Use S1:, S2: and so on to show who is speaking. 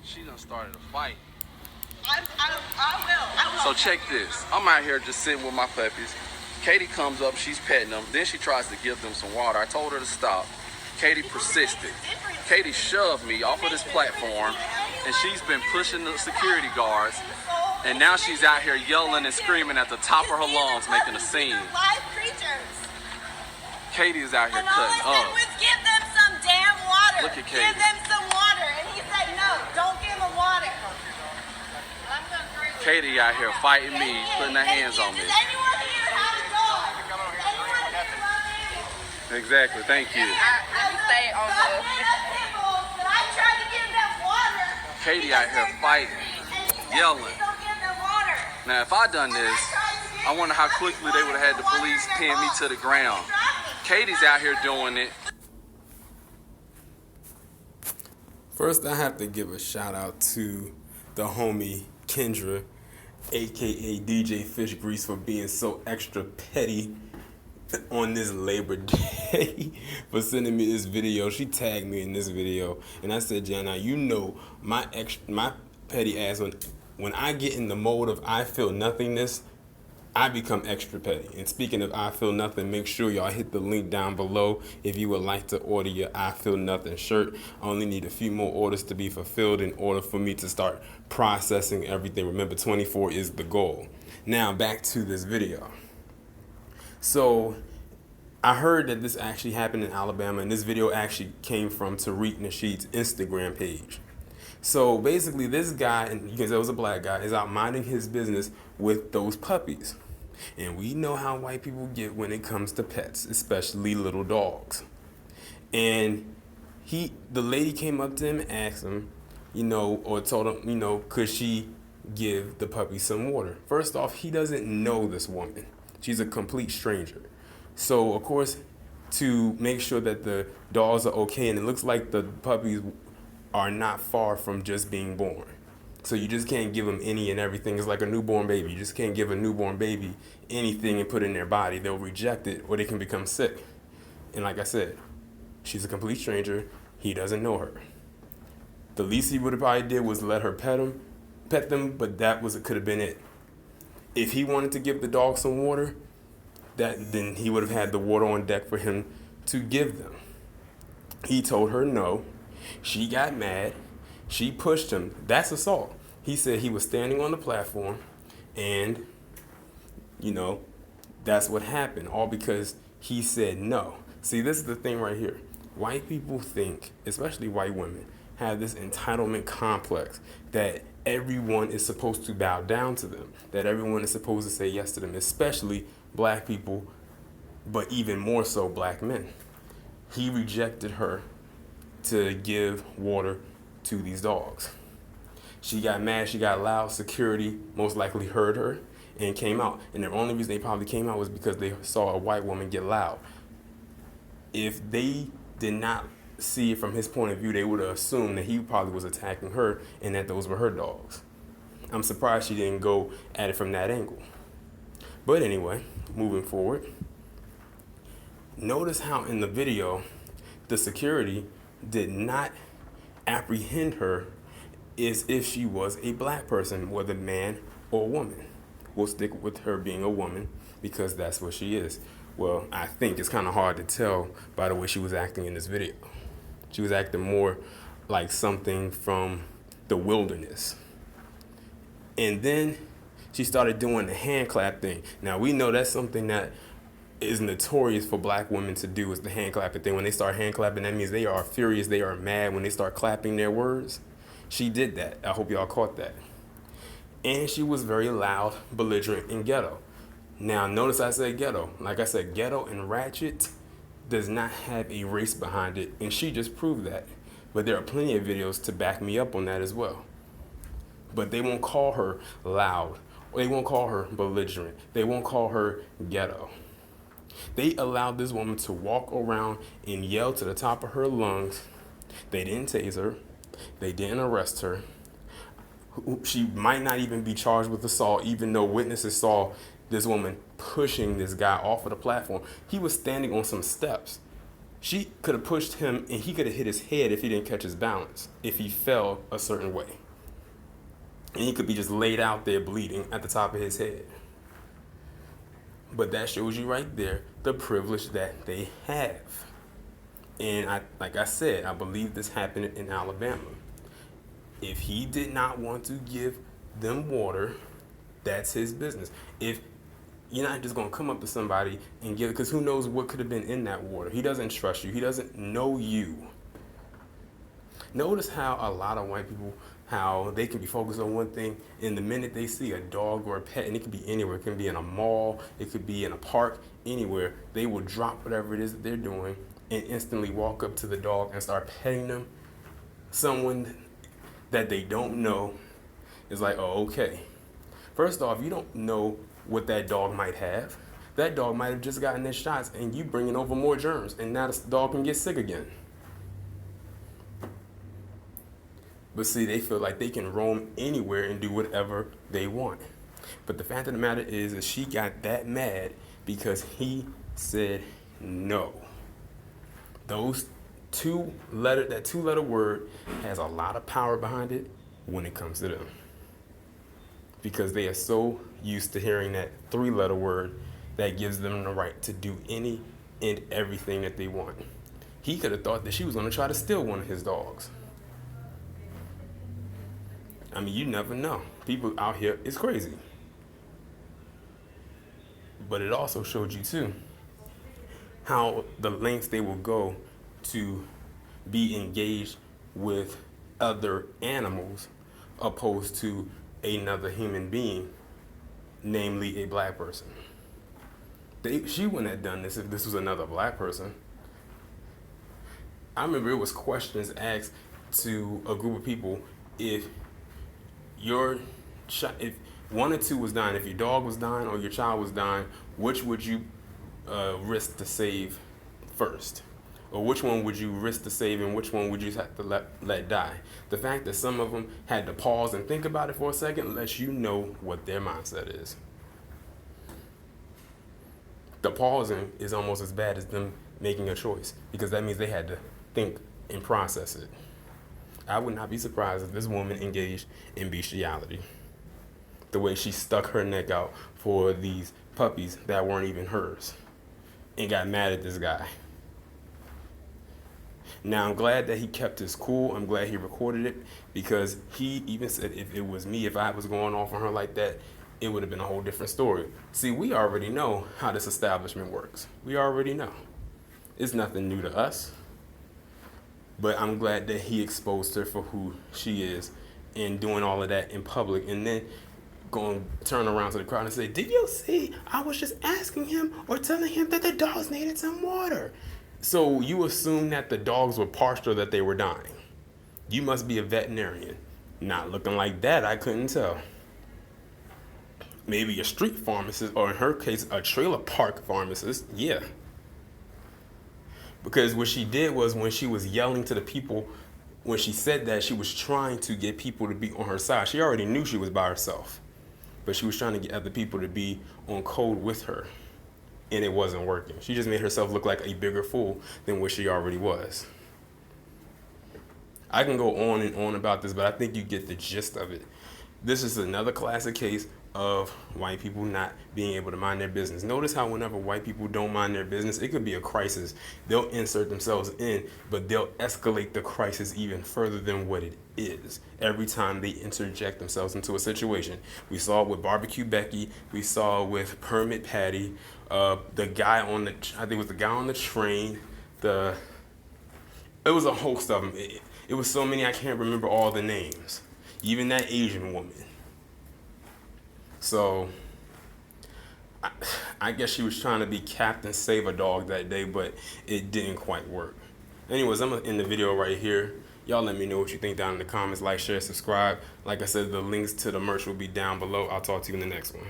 S1: She done started a fight.
S2: I will.
S1: So check this. I'm out here just sitting with my puppies. Katie comes up, she's petting them. Then she tries to give them some water. I told her to stop. Katie persisted. Katie shoved me off of this platform, and she's been pushing the security guards. And now she's out here yelling and screaming at the top of her lungs, making a scene.
S2: Live creatures.
S1: Katie is out here
S2: And all
S1: cutting
S2: I said
S1: up.
S2: was give them some damn water.
S1: Look at Katie.
S2: Give them some water. And he said no, don't give them water.
S1: Katie out here fighting me, putting her hands on me.
S2: Does anyone here have a dog? Anyone here love animals?
S1: Exactly, thank you.
S3: Let me stay on the.
S2: I tried to give them water.
S1: Katie out here fighting, yelling.
S2: Don't give them water.
S1: Now, if I done this, I wonder how quickly they would have had the police pin me to the ground. Katie's out here doing it.
S4: First, I have to give a shout out to the homie Kendra, aka DJ Fish Grease, for being so extra petty on this Labor Day for sending me this video. She tagged me in this video, and I said, Jana, you know my petty ass, when I get in the mode of I feel nothingness, I become extra petty. And speaking of I Feel Nothing, make sure y'all hit the link down below if you would like to order your I Feel Nothing shirt. I only need a few more orders to be fulfilled in order for me to start processing everything. Remember, 24 is the goal. Now, back to this video. So, I heard that this actually happened in Alabama, and this video actually came from Tariq Nasheed's Instagram page. So basically, this guy, and you can tell it was a black guy, is out minding his business with those puppies. And we know how white people get when it comes to pets, especially little dogs. And the lady came up to him and asked him, or told him, could she give the puppy some water? First off, he doesn't know this woman. She's a complete stranger. So, of course, to make sure that the dogs are okay, and it looks like the puppies are not far from just being born. So you just can't give them any and everything. It's like a newborn baby. You just can't give a newborn baby anything and put it in their body. They'll reject it or they can become sick. And like I said, she's a complete stranger. He doesn't know her. The least he would have probably did was let her pet them, but could have been it. If he wanted to give the dog some water, then he would have had the water on deck for him to give them. He told her no. She got mad. She pushed him. That's assault. He said he was standing on the platform, and, that's what happened, all because he said no. See, this is the thing right here. White people think, especially white women, have this entitlement complex that everyone is supposed to bow down to them, that everyone is supposed to say yes to them, especially black people, but even more so black men. He rejected her to give water to these dogs. She got mad, she got loud. Security most likely heard her and came out. And the only reason they probably came out was because they saw a white woman get loud. If they did not see it from his point of view, they would have assumed that he probably was attacking her and that those were her dogs. I'm surprised she didn't go at it from that angle. But anyway, moving forward. Notice how in the video, the security did not apprehend her as if she was a black person, whether man or woman. We'll stick with her being a woman because that's what she is. Well, I think it's kind of hard to tell by the way she was acting in this video. She was acting more like something from the wilderness. And then she started doing the hand clap thing. Now, we know that's something that is notorious for black women to do, is the hand clapping thing. When they start hand clapping, that means they are furious, they are mad when they start clapping their words. She did that. I hope y'all caught that. And she was very loud, belligerent, and ghetto. Now, notice I said ghetto. Like I said, ghetto and ratchet does not have a race behind it, and she just proved that. But there are plenty of videos to back me up on that as well. But they won't call her loud. They won't call her belligerent. They won't call her ghetto. They allowed this woman to walk around and yell to the top of her lungs. They didn't tase her. They didn't arrest her. She might not even be charged with assault, even though witnesses saw this woman pushing this guy off of the platform. He was standing on some steps. She could have pushed him and he could have hit his head if he didn't catch his balance, if he fell a certain way. And he could be just laid out there bleeding at the top of his head. But that shows you right there the privilege that they have. And like I said, I believe this happened in Alabama. If he did not want to give them water, that's his business. If you're not just going to come up to somebody and give it, because who knows what could have been in that water. He doesn't trust you. He doesn't know you. Notice how a lot of white people, how they can be focused on one thing, and the minute they see a dog or a pet, and it could be anywhere, it can be in a mall, it could be in a park, anywhere, they will drop whatever it is that they're doing and instantly walk up to the dog and start petting them. Someone that they don't know is like, oh, okay. First off, you don't know what that dog might have. That dog might have just gotten their shots and you bringing over more germs, and now the dog can get sick again. But see, they feel like they can roam anywhere and do whatever they want. But the fact of the matter is that she got that mad because he said no. That two-letter word has a lot of power behind it when it comes to them. Because they are so used to hearing that three-letter word that gives them the right to do any and everything that they want. He could have thought that she was going to try to steal one of his dogs. I mean, you never know. People out here is crazy. But it also showed you, too, how the lengths they will go to be engaged with other animals opposed to another human being, namely a black person. She wouldn't have done this if this was another black person. I remember it was questions asked to a group of people: if one or two was dying, if your dog was dying or your child was dying, which would you risk to save first? Or which one would you risk to save and which one would you have to let die? The fact that some of them had to pause and think about it for a second lets you know what their mindset is. The pausing is almost as bad as them making a choice, because that means they had to think and process it. I would not be surprised if this woman engaged in bestiality. The way she stuck her neck out for these puppies that weren't even hers and got mad at this guy. Now, I'm glad that he kept his cool. I'm glad he recorded it, because he even said if it was me, if I was going off on her like that, it would have been a whole different story. See, we already know how this establishment works. We already know. It's nothing new to us. But I'm glad that he exposed her for who she is and doing all of that in public, and then going to turn around to the crowd and say, did you see? I was just asking him or telling him that the dogs needed some water. So you assume that the dogs were parched or that they were dying. You must be a veterinarian. Not looking like that, I couldn't tell. Maybe a street pharmacist, or in her case, a trailer park pharmacist, yeah. Because what she did was, when she was yelling to the people, when she said that, she was trying to get people to be on her side. She already knew she was by herself, but she was trying to get other people to be on code with her. And it wasn't working. She just made herself look like a bigger fool than what she already was. I can go on and on about this, but I think you get the gist of it. This is another classic case of white people not being able to mind their business. Notice how whenever white people don't mind their business, it could be a crisis. They'll insert themselves in, but they'll escalate the crisis even further than what it is every time they interject themselves into a situation. We saw it with Barbecue Becky. We saw it with Permit Patty. The guy on the, I think it was the guy on the train. It was a host of them. It was so many I can't remember all the names. Even that Asian woman. So I guess she was trying to be Captain Save a Dog that day, but it didn't quite work. Anyways, I'm going to end the video right here. Y'all let me know what you think down in the comments. Like, share, subscribe. Like I said, the links to the merch will be down below. I'll talk to you in the next one.